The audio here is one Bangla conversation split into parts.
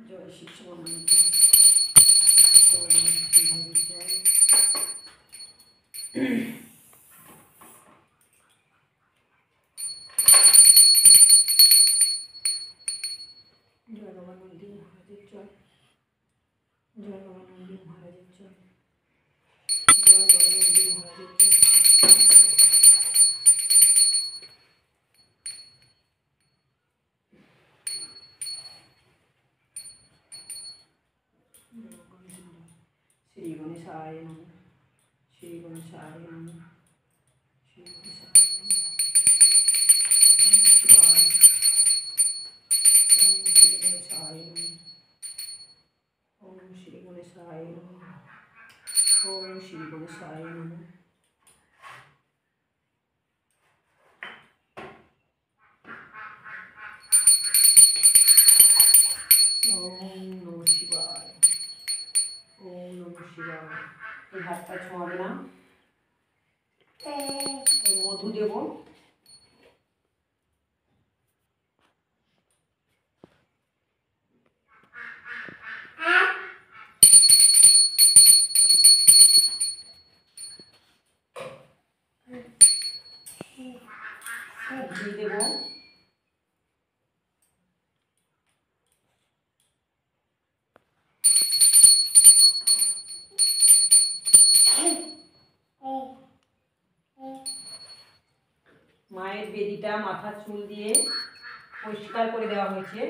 জয় শিব সমানন্দ জয় বাবা নন্দী মহারাজের জয়, জয় বাবা নন্দী মহারাজের জয়, জয় বাবা নন্দী মহারাজের জয়। श्री गणेशाय नमः, श्री गणेशाय नमः, श्री गणेशाय नमः, शिवाय ओम श्री गणेशाय नमः, ओम श्री गणेशाय नमः, ओम श्री गणेशाय नमः। ओम नमः शिवाय, ओम नमः शिवाय। এই হাতটা ছোঁয়াবে না, মধু দেব। ঘি দেব, মায়ের বেদিটা মাথার চুল দিয়ে পরিষ্কার করে দেওয়া হয়েছে।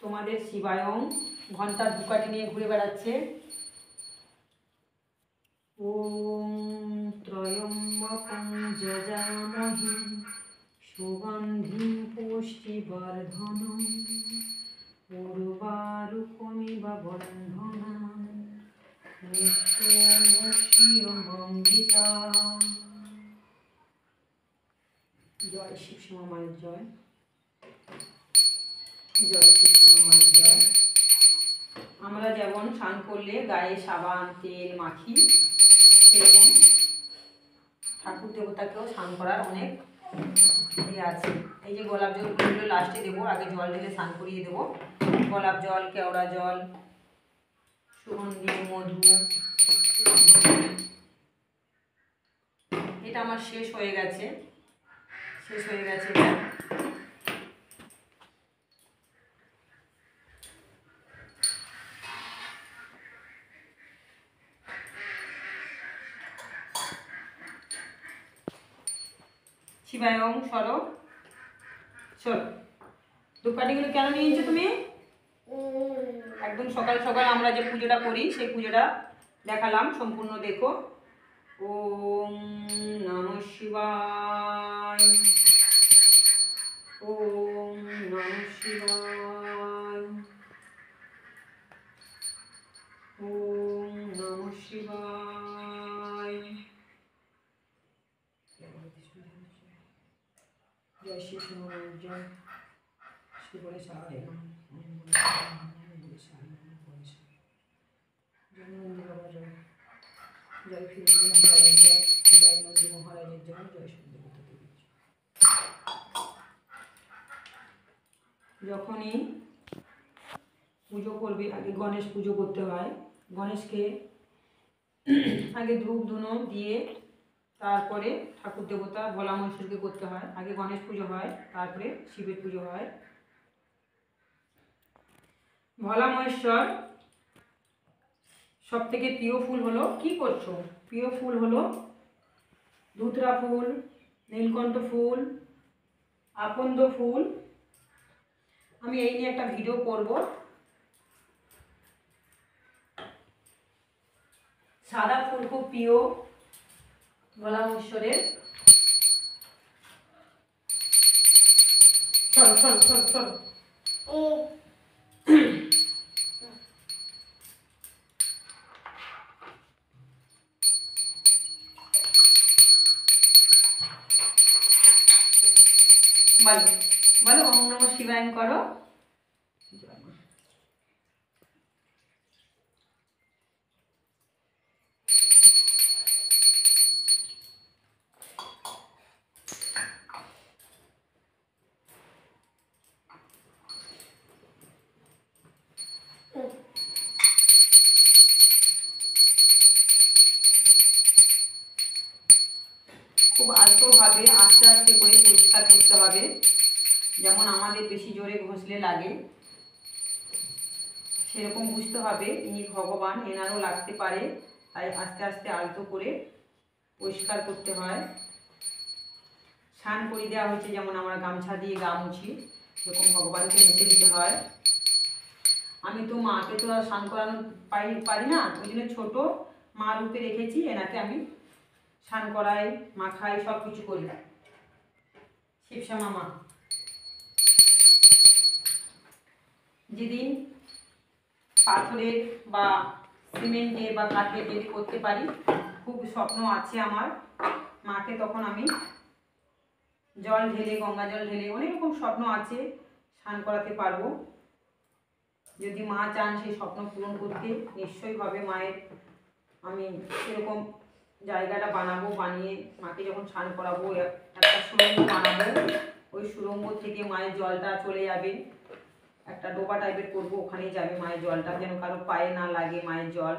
তোমাদের শিবায়ং ঘন্টার দুকাটি নিয়ে ঘুরে বেড়াচ্ছে। ওম ত্রয়ম্বকং যজামহে সুগন্ধিং পুষ্টিবর্ধনং উর্বারুকমিব বন্ধনাং নিত্যমুষ্যমৃতা। জয় শিব শ্যামা মায়ের জয়, জয় শিব শ্যামা মায়ের জয়। আমরা যেমন স্নান করলে গায়ে সাবান তেল মাখি, এরকম ঠাকুর দেবতাকেও স্নান করার অনেক ইয়ে আছে। এই যে গোলাপ জলগুলো লাস্টে দেবো, আগে জল ঢেলে স্নান করিয়ে দেবো। গোলাপ জল, কেওড়া জল, সুগন্ধি, মধু। এটা আমার শেষ হয়ে গেছে, শেষ হয়ে গেছে এটা। শিবায়ং সরো, সরো। ধূপকাঠিগুলো কেন নিয়েছো তুমি? একদম সকাল সকাল আমরা যে পুজোটা করি সেই পুজোটা দেখালাম, সম্পূর্ণ দেখো। ওম নমঃ শিবায়, ওম নমঃ শিবায়, ওম নমঃ শিবায়। জয় শ্রী শ্যামার জয়, শ্রী গণেশায় নমঃ, জয় নন্দী বাবা জয়, জয় ফিরোজী মহারাজের জয়, জয় নন্দী মহারাজের জয়, জয় সূর্যদেবতা দেবীর জয়। যখনই পুজো করবে আগে গণেশ পুজো করতে হয়। গণেশকে আগে ধূপ ধুনো দিয়ে তারপরে ঠাকুর দেবতা ভোলা মহেশ্বরকে করতে হয়। আগে গণেশ পুজো হয়, তারপরে শিবের পুজো হয়। ভোলা মহেশ্বর সব থেকে প্রিয় ফুল হলো, কি করছো, প্রিয় ফুল হলো ধুতরা ফুল, নীলকণ্ঠ ফুল, আকন্দ ফুল। আমি এই নিয়ে একটা ভিডিও করব। সাদা ফুল খুব প্রিয় ভোলা মহেশ্বরের। সরো সরো সরো সরো। বলো বলো ওম নমঃ শিবায় করো। আস্তে আস্তে করে পরিষ্কার করতে হবে। যেমন আমাদের বেশি জোরে ঘষলে লাগে, সেরকম বুঝতে হবে ইনি ভগবান, এনারও লাগতে পারে, তাই আস্তে আস্তে আলতো করে পরিষ্কার করতে হয়। স্নান করে দেওয়া হয়েছে, যেমন আমরা গামছা দিয়ে গা মুছি, সেরকম ভগবানকে মুছে দিতে হয়। আমি তো মাকে তো আর স্নান করানো পারি না, ওই জন্য ছোটো মা রূপে রেখেছি, এনাকে আমি স্নান করাই, মাখাই, সব কিছু করি। শিবশ্যামা মা যেদিন পাথরের বা সিমেন্টের বা কাঠের যদি করতে পারি, খুব স্বপ্ন আছে আমার, মাকে তখন আমি জল ঢেলে, গঙ্গা জল ঢেলে, অনেক রকম স্বপ্ন আছে, স্নান করাতে পারবো। যদি মা চান সেই স্বপ্ন পূরণ করতে, নিশ্চয়ই হবে মায়ের। আমি সেরকম জায়গাটা বানাবো, বানিয়ে মাকে যখন স্নান করাবো একটা সুড়ঙ্গ বানাবো, ওই সুড়ঙ্গ থেকে মায়ের জলটা চলে যাবে, একটা ডোবা টাইপের করবো, ওখানেই যাবে মায়ের জলটা, যেন কারো পায়ে না লাগে মায়ের জল।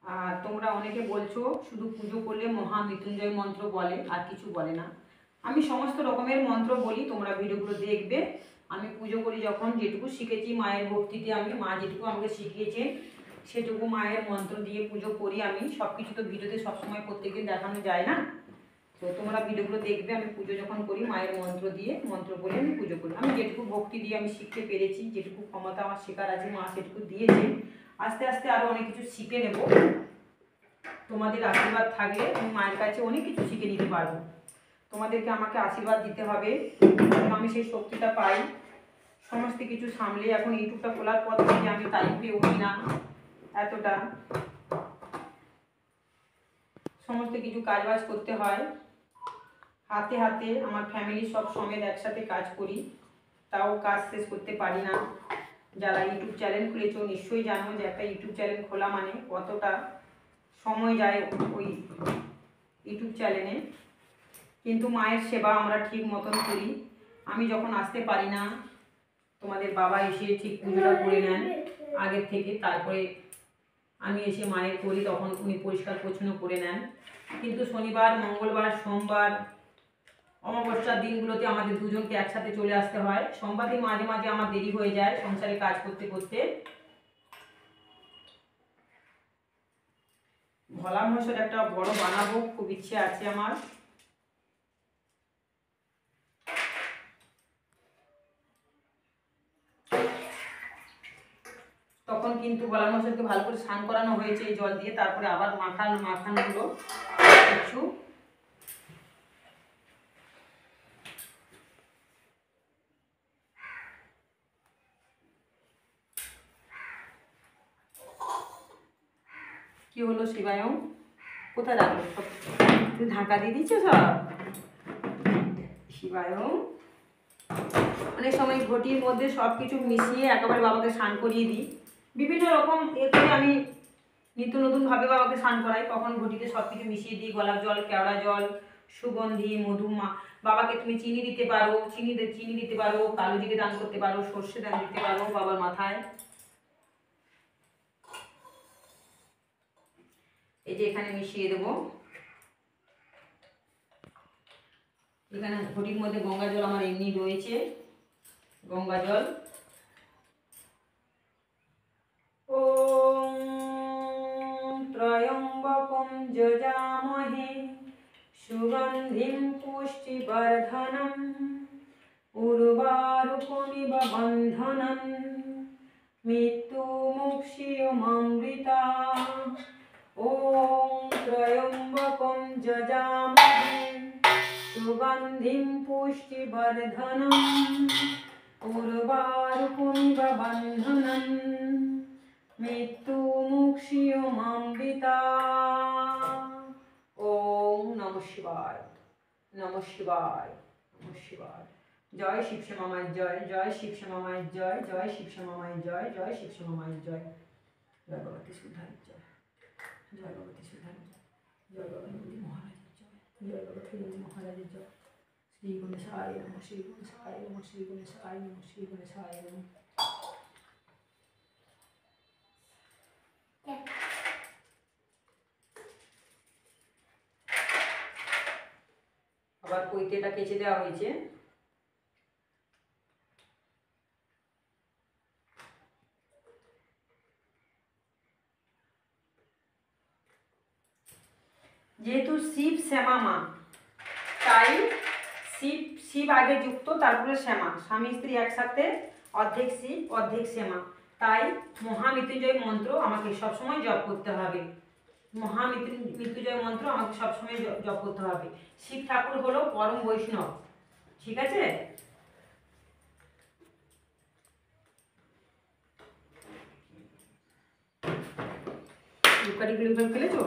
আর তোমরা অনেকে বলছো শুধু পুজো করলে মহামৃত্যুঞ্জয় মন্ত্র বলে, আর কিছু বলে না। আমি সমস্ত রকমের মন্ত্র বলি, তোমরা ভিডিওগুলো দেখবে। আমি পুজো করি যখন, যেটুকু শিখেছি মায়ের ভক্তিতে, আমি মা যেটুকু আমাকে শিখিয়েছেন সেটুকু মায়ের মন্ত্র দিয়ে পুজো করি আমি। সব কিছু তো ভিডিওতে সবসময় প্রত্যেকদিন দেখানো যায় না, তো তোমরা ভিডিওগুলো দেখবে। আমি পুজো যখন করি মায়ের মন্ত্র দিয়ে, মন্ত্র বলে আমি পুজো করি। আমি যেটুকু ভক্তি দিয়ে আমি শিখতে পেরেছি, যেটুকু ক্ষমতা আমার শেখার আছে, মা সেটুকু দিয়েছে। আস্তে আস্তে আরও অনেক কিছু শিখে নেব। তোমাদের আশীর্বাদ থাকলে আমি মায়ের কাছে অনেক কিছু শিখে নিতে পারবো। তোমাদেরকে আমাকে আশীর্বাদ দিতে হবে, আমি সেই শক্তিটা পাই। সমস্ত কিছু সামলে এখন ইউটিউবটা খোলার পর থেকে আমি টাইম পেয়ে উঠি না এতটা, সমস্ত কিছু কাজবাজ করতে হয় হাতে হাতে। আমার ফ্যামিলি সব সমেত একসাথে কাজ করি, তাও কাজ শেষ করতে পারি না। যারা ইউটিউব চ্যানেল খুলেছো নিশ্চয়ই জানো যে একটা ইউটিউব চ্যানেল খোলা মানে কতটা সময় যায় ওই ইউটিউব চ্যানেলে। কিন্তু মায়ের সেবা আমরা ঠিক মতন করি। আমি যখন আসতে পারি না, তোমাদের বাবা এসে ঠিক পুজোটা করে নেন আগের থেকে, তারপরে আমি এসে মায়ের করি, তখন উনি পরিষ্কার পরিচ্ছন্ন করে নেন। কিন্তু শনিবার, মঙ্গলবার, সোমবার, অমাবস্যার দিনগুলোতে আমাদের দুজনকে একসাথে চলে আসতে হয়। সোমবার দিন মাঝে মাঝে আমার দেরি হয়ে যায় সংসারে কাজ করতে করতে। ভোলা মহেশ্বর একটা বড় বানাবো, খুব ইচ্ছে আছে আমার। তখন কিন্তু ভোলা মহেশ্বরকে ভালো করে স্নান করানো হয়েছে এই জল দিয়ে, তারপরে আবার মাখানগুলো কিছু কি হলো শিবায়ং, কোথায় রাখলো সব? তুমি ঢাকা দিয়ে দিচ্ছ সব। শিবায়ং অনেক সময় ঘটির মধ্যে সব কিছু মিশিয়ে একেবারে বাবাকে স্নান করিয়ে দিই। বিভিন্ন রকম করে আমি নিত্য নতুনভাবে বাবাকে স্নান করাই। কখন ঘটিতে সব কিছু মিশিয়ে দিই, গোলাপ জল, কেওড়া জল, সুগন্ধি, মধু। বাবাকে তুমি চিনি দিতে পারো, চিনি দিতে পারো, কালো জিরে দান করতে পারো, সর্ষে দান দিতে পারো বাবার মাথায়। এই যে এখানে মিশিয়ে দেবো। এখানে ঘটির মধ্যে গঙ্গা জল আমার এমনি রয়েছে, গঙ্গা জল। ওম ত্রয়ম্বকম যজামহে সুগন্ধিম পুষ্টিবর্ধনম উর্বারুকমিব বন্ধনম মৃত্যুমুক্ষীয়মামৃতা। ওম ত্রয়ম্বকম যজামহে সুগন্ধিম পুষ্টিবর্ধনম উর্বারুকমিব বন্ধনম মৃত্যুমুক্ষীয়মামৃতা। ওম নমঃ শিবায়, নমঃ শিবায়, নমঃ শিবায়। জয় শিবশ্যামা মায়ের জয়, জয় শিবশ্যামা মায়ের জয়, জয় শিবশ্যামা মায়ের জয়, জয় শিবশ্যামা মায়ের জয়। জয় ভগবতী সুধারের জয়, জয় ভগবতী সুধারের জয়, জয় ভগবতী মহারাজের জয়, জয় ভগবতী মহারাজের জয়। শ্রী গণেশায় নমঃ, শ্রী গণেশায় নমঃ, শ্রী গণেশায় নমঃ, শ্রী গণেশায় নমঃ। আবার পৈতেটা কেচে দেওয়া হয়েছে। যেহেতু শিব শ্যামা মা, তাই শিব আগে যুক্ত, তারপরে শ্যামা, স্বামী স্ত্রী একসাথে, অর্ধেক শিব অর্ধেক শ্যামা। তাই মহামৃত্যুঞ্জয় মন্ত্র আমাকে সবসময় জপ করতে হবে। মহামৃত্যুঞ্জয় মন্ত্র আমাকে সবসময় জপ করতে হবে। শিব ঠাকুর হলো পরম বৈষ্ণব, ঠিক আছে? ধূপকাঠিগুলো ফেলেছো?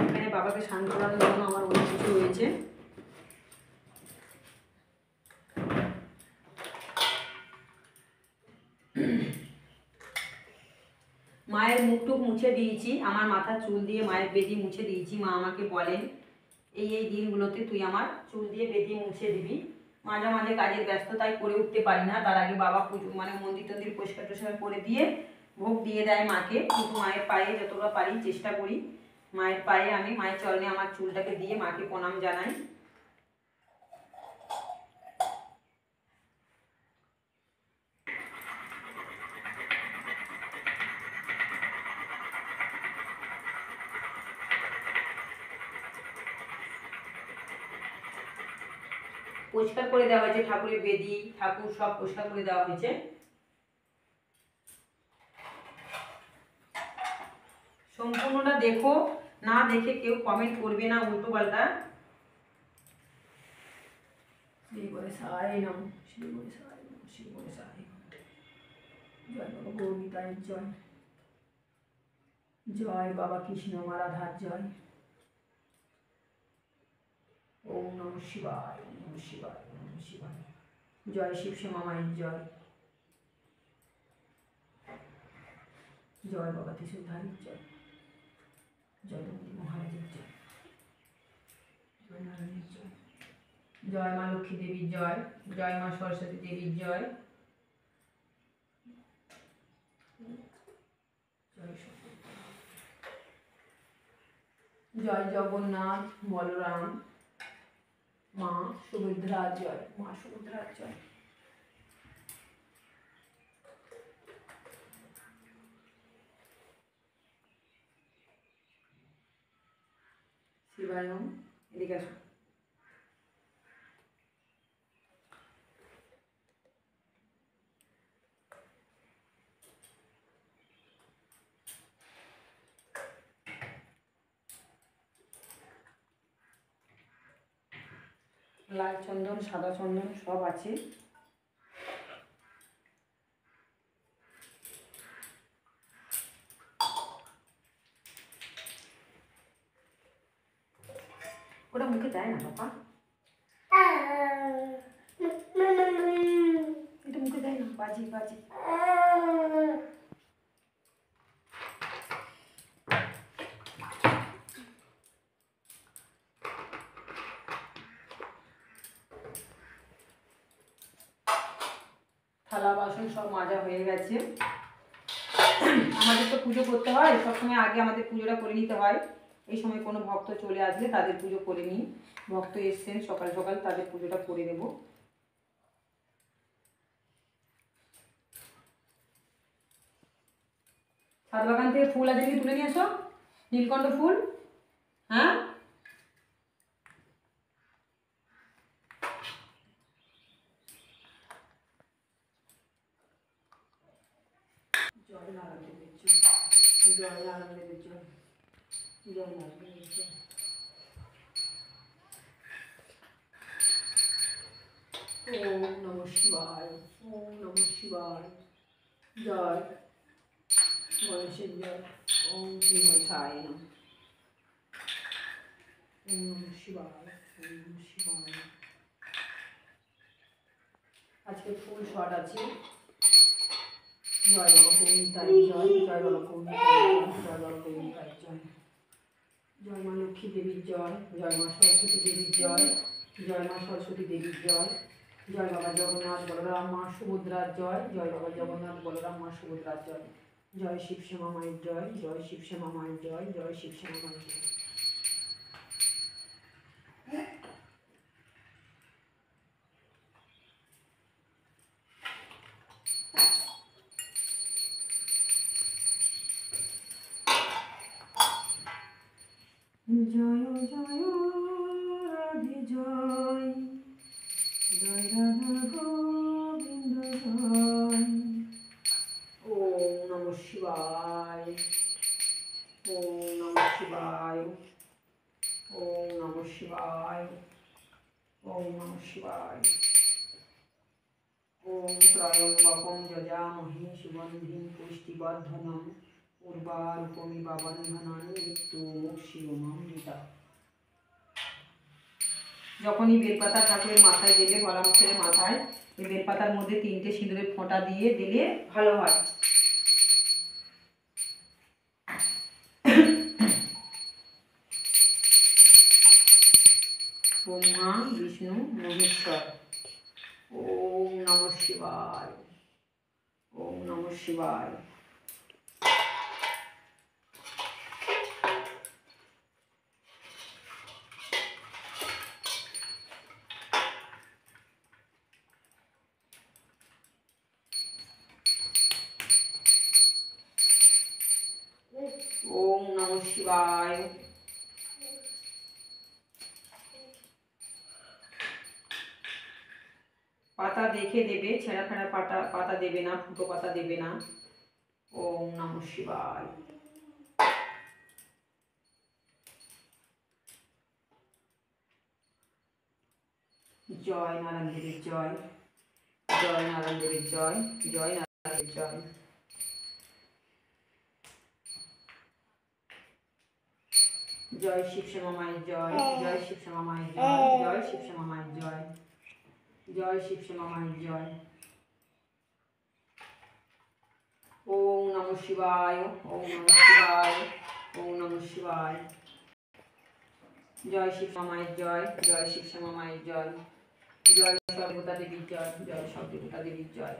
এখানে বাবাকে স্নান করানোর জন্য আমার অনেক কিছু রয়েছে। মায়ের মুখটুক মুছে দিয়েছি, আমার মাথার চুল দিয়ে মায়ের বেদি মুছে দিয়েছি। মা আমাকে বলেন এই দিনগুলোতে তুই আমার চুল দিয়ে বেদি মুছে দিবি। মাঝে মাঝে কাজের ব্যস্ততায় করে উঠতে পারি না, তার আগে বাবা পুজো মন্দির টন্দির পরিষ্কার টরিষ্কার করে দিয়ে ভোগ দিয়ে দেয় মাকে। কিন্তু মায়ের পায়ে যতটা পারি চেষ্টা করি, মায়ের পায়ে আমি মায়ের চরণে আমার চুলটাকে দিয়ে মাকে প্রণাম জানাই। পরিষ্কার করে দেওয়া হয়েছে, ঠাকুরের বেদি ঠাকুর সব পরিষ্কার করে দেওয়া হয়েছে। সম্পূর্ণটা দেখো, না দেখে কেউ কমেন্ট করবে না উল্টো পাল্টা। শ্রী বলে সাই নম, শ্রী বলে সাই নম, শ্রী বলে সাই নম। জয় বাবা গৌরীতায়ের জয়, জয় বাবা কৃষ্ণ রাধার জয়। ওম নমঃ শিবায়, ওম নমঃ শিবায়, ওম নমঃ শিবায়। জয় শিব শ্যামা মায়ের জয়, জয় বাবা ত্রিশূলধারীর জয়, জয় নন্দী মহারাজের জয়, জয় নারায়ণের জয়, জয় মা লক্ষ্মী দেবীর জয়, জয় মা সরস্বতী দেবীর জয়, জয় জগন্নাথ বলরাম, মা সুভদ্রা জয়, মা সুভদ্রা জয়। শিবায় নম, এদিকে আসো। লাল চন্দন সাদা চন্দন সব আছে। ওটা মুখে দেয় না বাবা, এটা মুখে দেয় না, বাজি বাজি। থালা বাসন সব মাজা হয়ে গেছে। আমাদের তো পুজো করতে হয় সবসময়, আগে আমাদের পুজোটা করে নিতে হয়। এই সময় কোনো ভক্ত চলে আসলে তাদের পুজো করে নিই। ভক্ত এসছেন সকাল সকাল, তাদের পুজোটা করে দেব। ছাদ বাগান থেকে ফুল আছে তুলে নিয়ে এসো, নীলকণ্ঠ ফুল। হ্যাঁ জয় নারায়ণের জয়, জয় নারায়ণের জয়, জয় নারায়ণের জয়। ওম নমঃ শিবায়, ওম নমঃ শিবায়। জয় গণেশের জয়, ওম শ্রী গণেশায় নমঃ। ওম নমঃ শিবায়, ওম নমঃ শিবায়। আজকে ফুল শট আছে। জয় বাবা গৌরীতায় জয়, জয় বাবা গৌরীতায় জয়, জয় বাবা গৌরীতায় জয়। জয় মা লক্ষ্মী দেবীর জয়, জয় মা সরস্বতী দেবীর জয়, জয় মা সরস্বতী দেবীর জয়। জয় বাবা জগন্নাথ বলরাম মা সুভদ্রার জয়, জয় বাবা জগন্নাথ বলরাম মা সুভদ্রার জয়। জয় শিব শ্যামা মায়ের জয়, জয় শিব শ্যামা মায়ের জয়, জয় শিব শ্যামা মায়ের জয়। জয় জয় রাধে জয়, জয় রাধা গোবিন্দ জয়। ওম নমঃ শিবায়, ওম নমঃ শিবায়, ওম নমঃ শিবায়, ওম নমঃ শিবায়। ওম ত্রয়ম্বকং যজামহে সুগন্ধিং পুষ্টিবর্ধনং উর্বারুকমিব বন্ধনানি মৃত্যুমুক্ষীয়মামৃতা। যখনই বেলপাতা ঠাকুরের মাথায় দেবে, গলা মুখের মাথায়, এই বেলপাতার মধ্যে 3টে সিঁদুরের ফোঁটা দিয়ে দিলে ভালো হয়। ব্রহ্মা বিষ্ণু মহেশ্বর। ওম নমঃ শিবায়, ওম নমঃ শিবায়। ওম নমঃ শিবায়। পাতা দেখে দেবে, ছেঁড়া ফেড়া পাতা দেবে না, ফুটো পাতা দেবে না। ওম নমঃ শিবায়। জয় নারায়ণ দেবের জয়, জয় নারায়ণ দেবের জয়, জয় নারায়ণ জয়। জয় শিব শ্যামা মায়ের জয়, জয় শিব শ্যামা মায়ের জয়, জয় শিব শ্যামা মায়ের জয়, জয় শিব শ্যামা মায়ের জয়। ওম নমঃ শিবায়, ওম নমঃ শিবায়, ওম নমঃ শিবায়। জয় শিব শ্যামা মায়ের জয়, জয় শিব শ্যামা মায়ের জয়, জয় সর্বদা দেবীর জয়, জয় সর্বদা দেবীর জয়।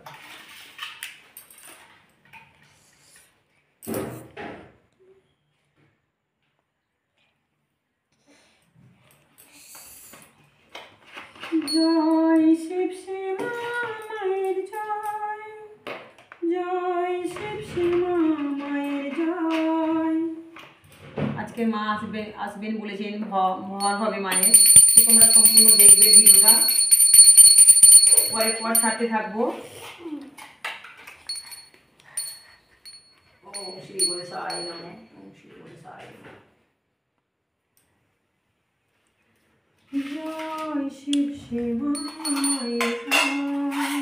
জয় শিব শ্যামা মায়ের জয়, জয় শিব শ্যামা মায়ের জয়। আজকে মা আসবেন বলেছেন, ভর হবে মায়ের। তো তোমরা সম্পূর্ণ দেখবে ভিডিওটা, পর ছাড়তে থাকবো। ওম শ্রী গণেশায় নমঃ, ওম শ্রী গণেশায় নমঃ। জয় শিব শ্যামা মায়ের জয়।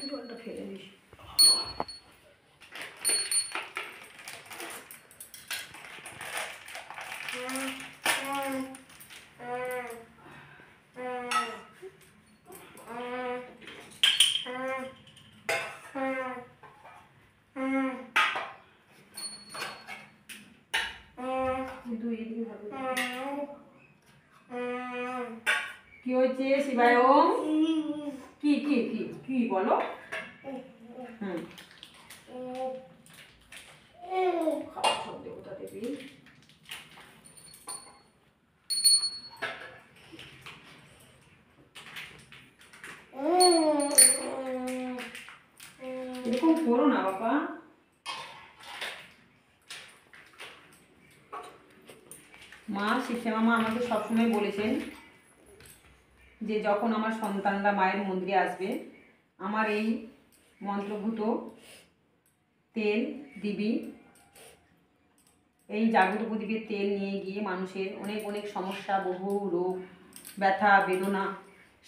জলটা ফেলে দিস। কি হয়েছে শিবায়? ওম কি কি কি কি বলো? সব দেবতা দেবী। এরকম করো না বাবা। মা শিবশ্যামা মা আমাকে সবসময় বলেছেন যে যখন আমার সন্তানরা মায়ের মন্দিরে আসবে, আমার এই মন্ত্রভূত তেল দিবি, এই জাগ্রত প্রদীপের তেল নিয়ে গিয়ে মানুষের অনেক অনেক সমস্যা, বহু রোগ, ব্যথা বেদনা,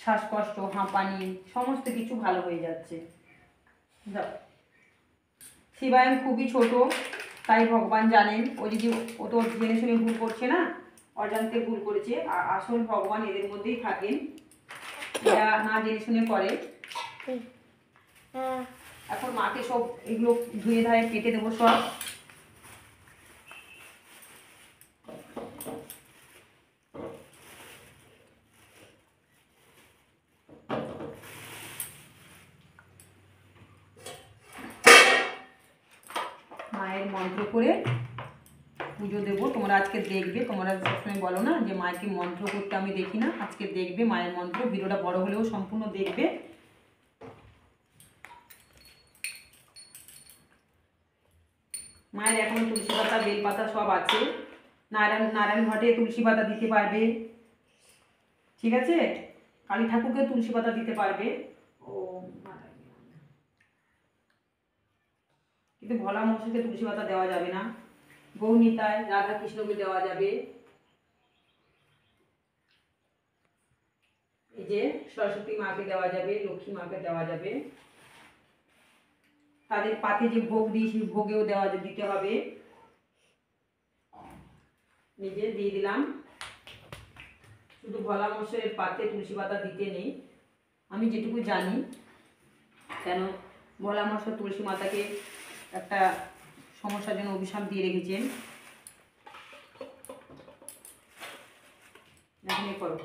শ্বাসকষ্ট, হাঁপানি সমস্ত কিছু ভালো হয়ে যাচ্ছে। শিবায়ন খুবই ছোট, তাই ভগবান জানেন ও যদি ও তো জেনে শুনে ভুল করছে না, অজান্তে ভুল করেছে। আর আসল ভগবান এদের মধ্যেই থাকেন, এরা না জেনে শুনে করে। এখন মাকে সব এগুলো ধুয়ে ধায়ে কেটে দেবো সব। মন্ত্র করে পুজো দেবো। তোমরা আজকে দেখবে, তোমরা সবসময় বলো না যে মাকে মন্ত্র করতে আমি দেখি না, আজকে দেখবে মায়ের মন্ত্র। ভিডিওটা বড় হলেও সম্পূর্ণ দেখবে। মায়ের এখনো তুলসী পাতা বেলপাতা সব আছে, নারায়ণ ঘটে তুলসী পাতা দিতে পারবে, ঠিক আছে? কালী ঠাকুরকে তুলসী পাতা দিতে পারবে। ও কিন্তু ভোলা মশাইকে তুলসী পাতা দেওয়া যাবে না। গৌনিতায় রাধা কৃষ্ণকে দেওয়া যাবে। এই যে সরস্বতী মাকে দেওয়া যাবে, লক্ষ্মী মাকে দেওয়া যাবে। তাদের পাতে যে ভোগ দিই সেই ভোগেও দিতে হবে। নিজে দিয়ে দিলাম। শুধু ভোলা মশাইয়ের পাতে তুলসী পাতা দিতে নেই, আমি যেটুকু জানি। কেন ভোলা মশাই তুলসী মাতাকে একটা সমস্যার জন্য অভিশাপ দিয়ে রেখেছেন। এখন করো।